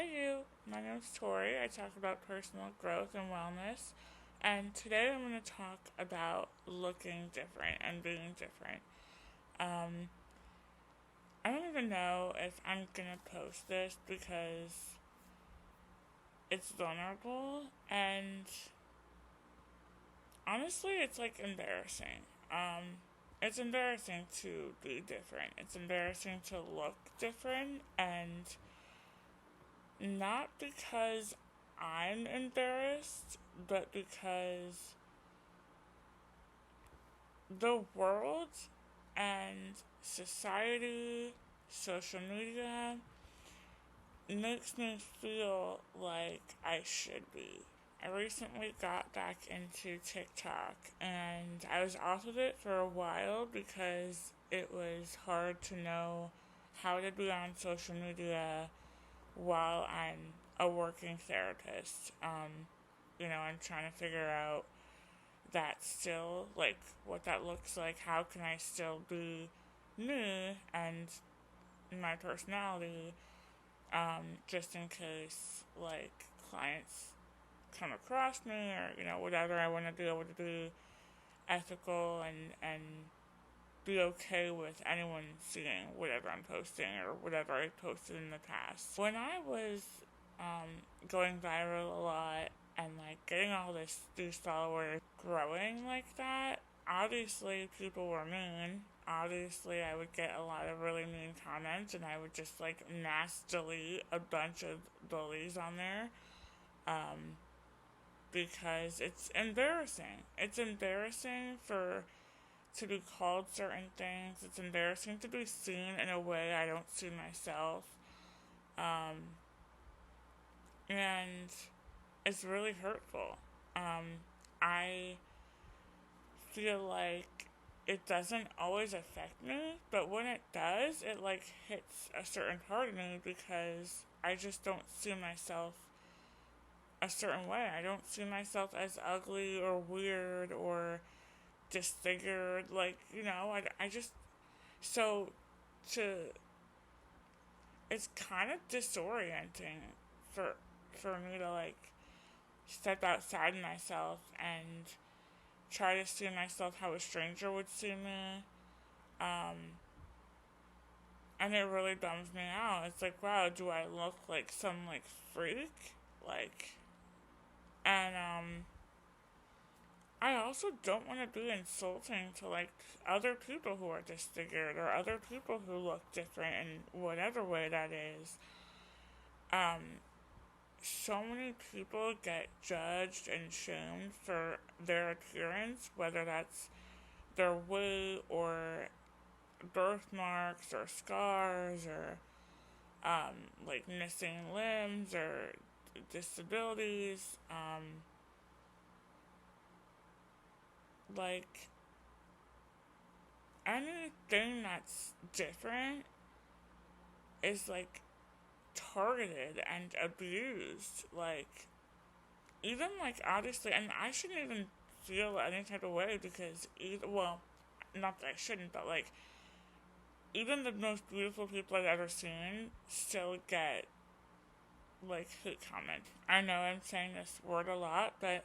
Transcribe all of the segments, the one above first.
you. My name is Tori. I talk about personal growth and wellness. And today I'm going to talk about looking different and being different. Um, I don't even know if I'm going to post this because it's vulnerable and honestly, it's like embarrassing. It's embarrassing to be different. It's embarrassing to look different, and not because I'm embarrassed, but because the world and society, social media, makes me feel like I should be. I recently got back into TikTok and I was off of it for a while because it was hard to know how to be on social media while I'm a working therapist. I'm trying to figure out that still, like, what that looks like. How can I still be me and my personality, just in case, like, clients come across me or, whatever. I want to be able to be ethical and be okay with anyone seeing whatever I'm posting or whatever I posted in the past. When I was going viral a lot and like getting all these followers growing like that, obviously people were mean. Obviously, I would get a lot of really mean comments, and I would just like mass delete a bunch of bullies on there. Because it's embarrassing. It's embarrassing to be called certain things. It's embarrassing to be seen in a way I don't see myself. And it's really hurtful. I feel like it doesn't always affect me, but when it does, it like hits a certain part of me because I just don't see myself a certain way. I don't see myself as ugly or weird or disfigured. Like, I just, so to, it's kind of disorienting for, for me to like step outside myself and try to see myself how a stranger would see me. And it really bums me out. It's like, wow, do I look like some like freak? Like, and I also don't want to be insulting to like other people who are disfigured or other people who look different in whatever way that is. So many people get judged and shamed for their appearance, whether that's their weight or birthmarks or scars or like missing limbs or disabilities. Like anything that's different is like targeted and abused. Like, even like obviously, and I shouldn't even feel any type of way because well, not that I shouldn't, but like even the most beautiful people I've ever seen still get like hate comments. I know I'm saying this word a lot, but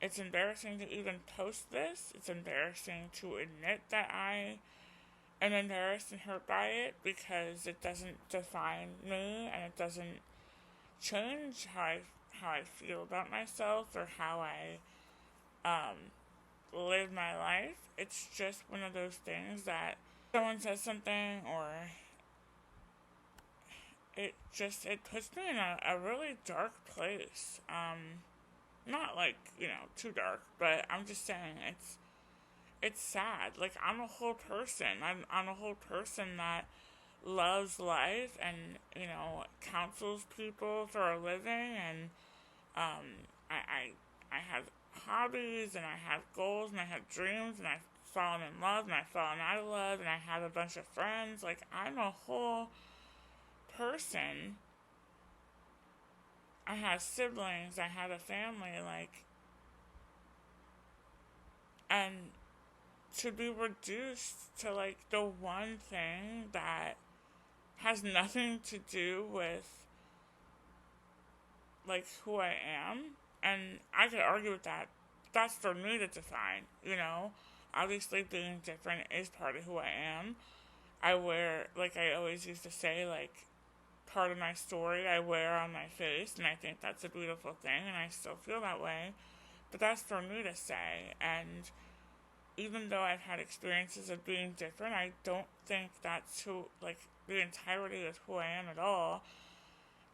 it's embarrassing to even post this. It's embarrassing to admit that I am embarrassed and hurt by it because it doesn't define me and it doesn't change how I feel about myself or how I live my life. It's just one of those things that someone says something or it puts me in a really dark place. Not like, too dark, but I'm just saying it's sad. Like, I'm a whole person. I'm a whole person that loves life and, counsels people for a living, and I have hobbies and I have goals and I have dreams and I've fallen in love and I've fallen out of love and I have a bunch of friends. Like, I'm a whole person. I have siblings, I have a family, like, and to be reduced to like the one thing that has nothing to do with like who I am, and I could argue with that. That's for me to define, you know. Obviously, being different is part of who I am. I wear, like I always used to say, like part of my story I wear on my face, and I think that's a beautiful thing, and I still feel that way. But that's for me to say, and even though I've had experiences of being different, I don't think that's who, like, the entirety of who I am at all.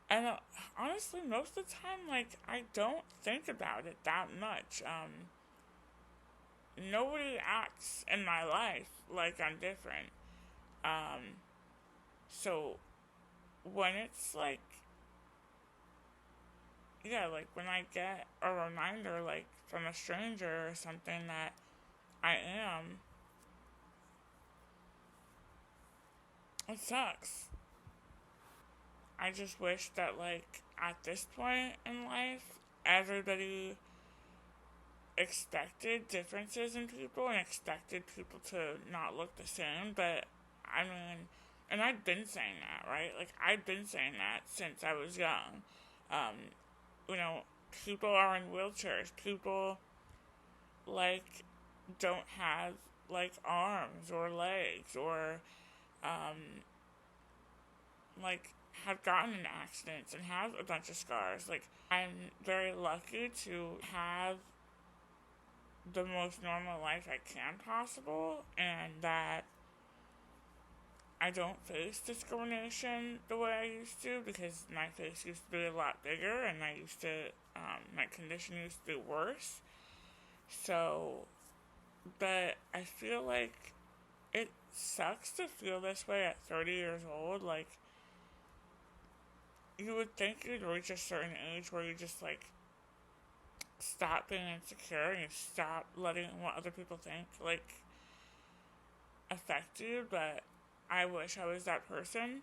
And honestly, most of the time, like, I don't think about it that much. Nobody acts in my life like I'm different. Um, so when it's like, yeah, like when I get a reminder, like from a stranger or something that I am, it sucks. I just wish that, like, at this point in life, everybody expected differences in people and expected people to not look the same. But, I mean, and I've been saying that, right? Like, I've been saying that since I was young. Um, you know, people are in wheelchairs. People, like, don't have, like, arms or legs or, um, like, have gotten in accidents and have a bunch of scars. Like, I'm very lucky to have the most normal life I can possible, and that I don't face discrimination the way I used to, because my face used to be a lot bigger, and my condition used to be worse. So, but I feel like it sucks to feel this way at 30 years old. Like, you would think you'd reach a certain age where you just, like, stop being insecure and you stop letting what other people think, like, affect you. But I wish I was that person,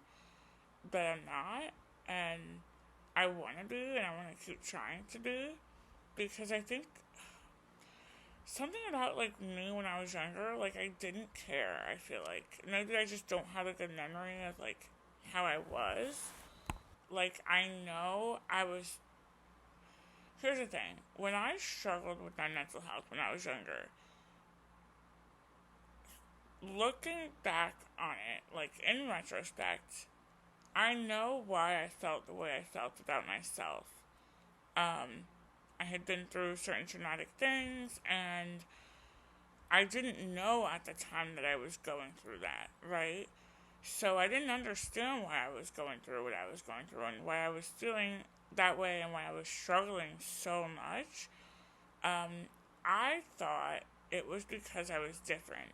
but I'm not, and I want to be, and I want to keep trying to be, because I think something about, like, me when I was younger, like, I didn't care. I feel like maybe I just don't have a good memory of, like, how I was. Like, I know I was. Here's the thing. When I struggled with my mental health when I was younger, looking back on it, like, in retrospect, I know why I felt the way I felt about myself. I had been through certain traumatic things, and I didn't know at the time that I was going through that, right? So I didn't understand why I was going through what I was going through and why I was feeling that way and why I was struggling so much. I thought it was because I was different.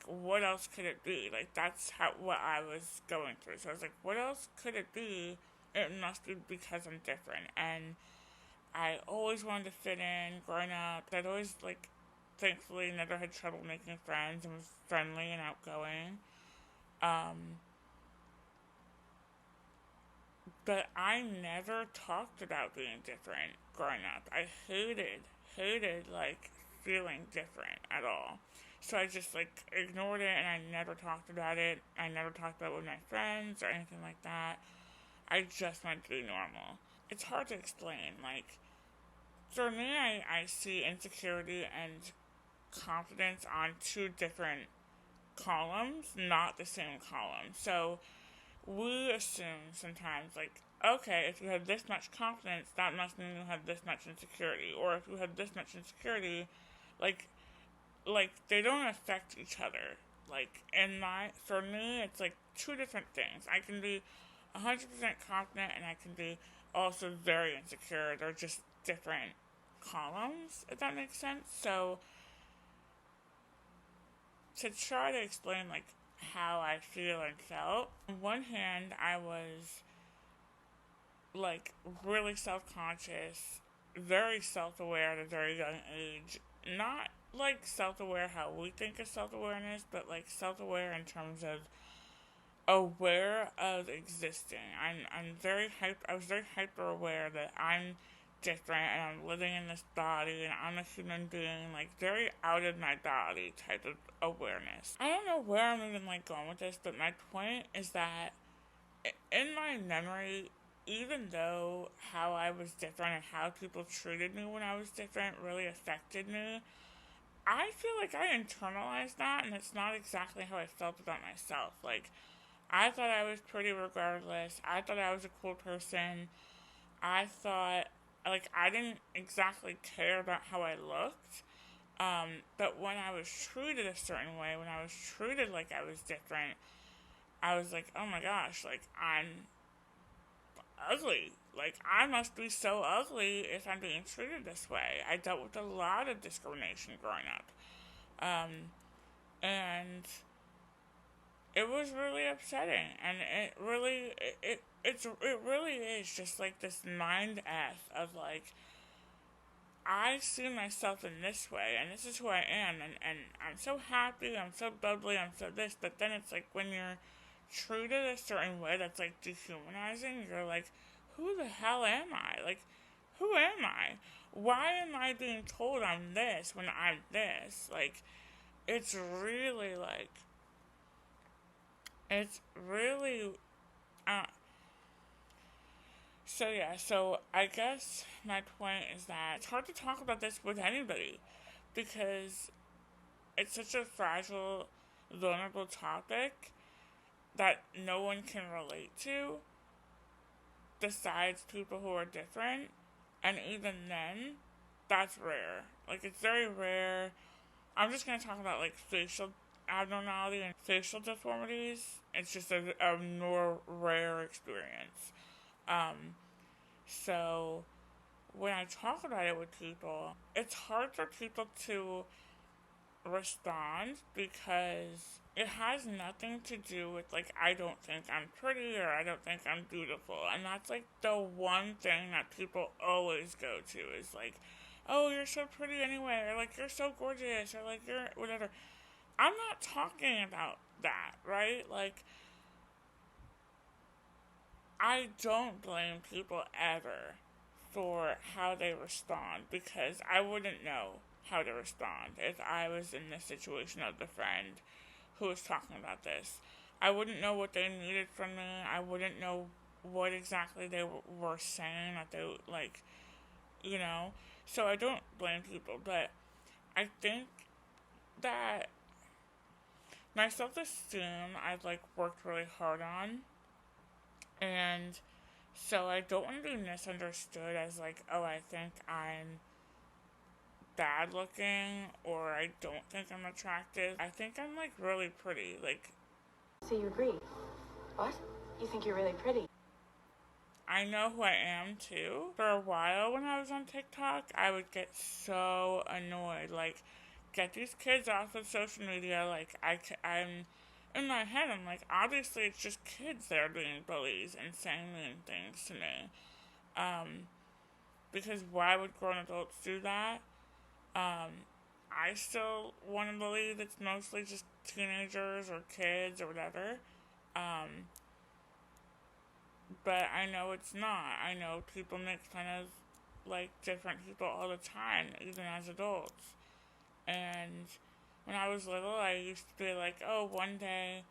What else could it be? Like, that's what I was going through. So I was like, what else could it be? It must be because I'm different. And I always wanted to fit in growing up. I'd always, like, thankfully never had trouble making friends and was friendly and outgoing. But I never talked about being different growing up. I hated, like, feeling different at all. So I just, like, ignored it, and I never talked about it. I never talked about it with my friends or anything like that. I just wanted to be normal. It's hard to explain. Like, for me, I see insecurity and confidence on two different columns, not the same column. So we assume sometimes, like, okay, if you have this much confidence, that must mean you have this much insecurity. Or if you have this much insecurity, like, they don't affect each other. Like, for me, it's like two different things. I can be 100% confident, and I can be also very insecure. They're just different columns, if that makes sense. So, to try to explain, like, how I feel and felt, on one hand, I was, like, really self-conscious, very self-aware at a very young age. Not, like, self-aware how we think of self-awareness, but, like, self-aware in terms of aware of existing. I was very hyper aware that I'm different and I'm living in this body and I'm a human being, like, very out of my body type of awareness. I don't know where I'm even, like, going with this, but my point is that in my memory, even though how I was different and how people treated me when I was different really affected me, I feel like I internalized that, and it's not exactly how I felt about myself. Like, I thought I was pretty regardless. I thought I was a cool person. I thought, like, I didn't exactly care about how I looked. But when I was treated a certain way, when I was treated like I was different, I was like, oh my gosh, like, I'm ugly. Like, I must be so ugly if I'm being treated this way. I dealt with a lot of discrimination growing up. Um, and it was really upsetting. And it really is just like this mind F of like, I see myself in this way, and this is who I am, and I'm so happy, I'm so bubbly, I'm so this, but then it's like when you're treated a certain way that's like dehumanizing, you're like, who the hell am I? Like, who am I? Why am I being told I'm this when I'm this? Like, it's really like, it's really, uh, so yeah, so I guess my point is that it's hard to talk about this with anybody because it's such a fragile, vulnerable topic that no one can relate to besides people who are different. And even then, that's rare. Like, it's very rare. I'm just going to talk about, like, facial abnormality and facial deformities. It's just a more rare experience. So, when I talk about it with people, it's hard for people to respond because it has nothing to do with like I don't think I'm pretty or I don't think I'm beautiful. And that's like the one thing that people always go to is like, oh, you're so pretty anyway, or like you're so gorgeous, or like you're whatever. I'm not talking about that, right? Like, I don't blame people ever for how they respond because I wouldn't know how to respond if I was in the situation of the friend who was talking about this. I wouldn't know what they needed from me. I wouldn't know what exactly they were saying that they, like, you know. So I don't blame people, but I think that my self-esteem I've, like, worked really hard on. And so I don't want to be misunderstood as, like, oh, I think I'm bad looking or I don't think I'm attractive. I think I'm like really pretty. Like, so you agree? What? You think you're really pretty? I know who I am too. For a while when I was on TikTok, I would get so annoyed. Like, get these kids off of social media. Like, I'm in my head, I'm like, obviously it's just kids that are being bullies and saying mean things to me. Because why would grown adults do that? I still want to believe it's mostly just teenagers or kids or whatever. But I know it's not. I know people make fun of, like, different people all the time, even as adults. And when I was little, I used to be like, oh, one day,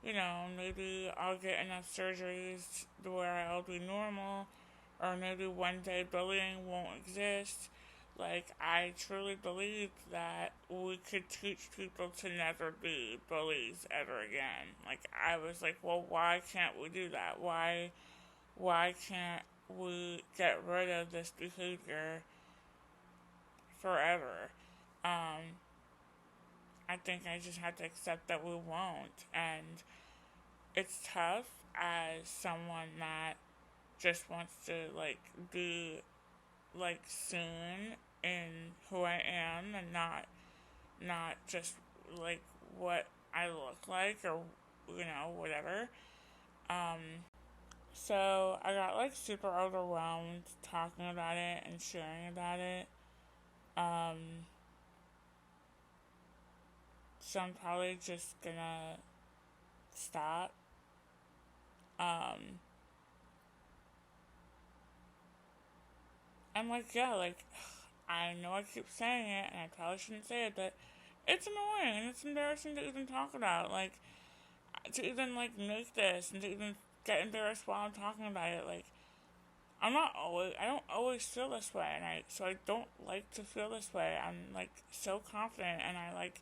you know, maybe I'll get enough surgeries to where I'll be normal, or maybe one day bullying won't exist. Like, I truly believe that we could teach people to never be bullies ever again. Like, I was like, well, why can't we do that? Why can't we get rid of this behavior forever? I think I just have to accept that we won't. And it's tough as someone that just wants to, like, be, like, seen in who I am and not just, like, what I look like or, you know, whatever. So I got, like, super overwhelmed talking about it and sharing about it. So I'm probably just gonna stop. I'm like, yeah, like, I know I keep saying it, and I probably shouldn't say it, but it's annoying, and it's embarrassing to even talk about, like, to even, like, make this, and to even get embarrassed while I'm talking about it, like, I don't always feel this way, and so I don't like to feel this way. I'm, like, so confident, and I, like,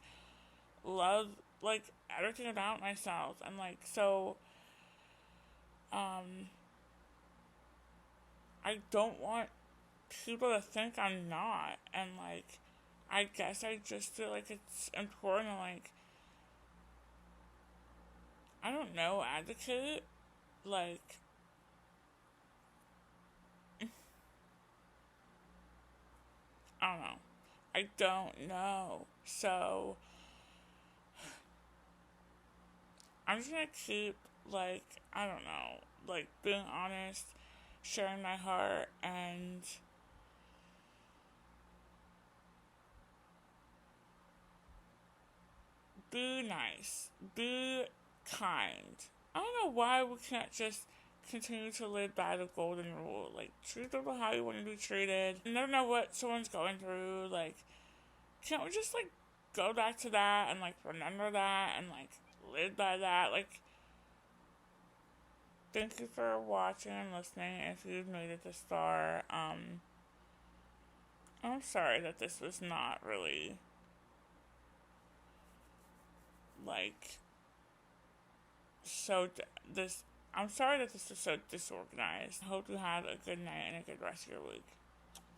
love, like, everything about myself, and, like, so, I don't want people to think I'm not, and, like, I guess I just feel like it's important to, like, I don't know, advocate, like, I don't know. I don't know. So, I'm just gonna keep, like, I don't know, like, being honest, sharing my heart, and be nice. Be kind. I don't know why we can't just continue to live by the golden rule. Like, treat people how you want to be treated. You never know what someone's going through. Like, can't we just, like, go back to that and, like, remember that and, like, live by that? Like, thank you for watching and listening if you've made it this far. I'm sorry that this was not really, like, so, this, I'm sorry that this was so disorganized. I hope you have a good night and a good rest of your week.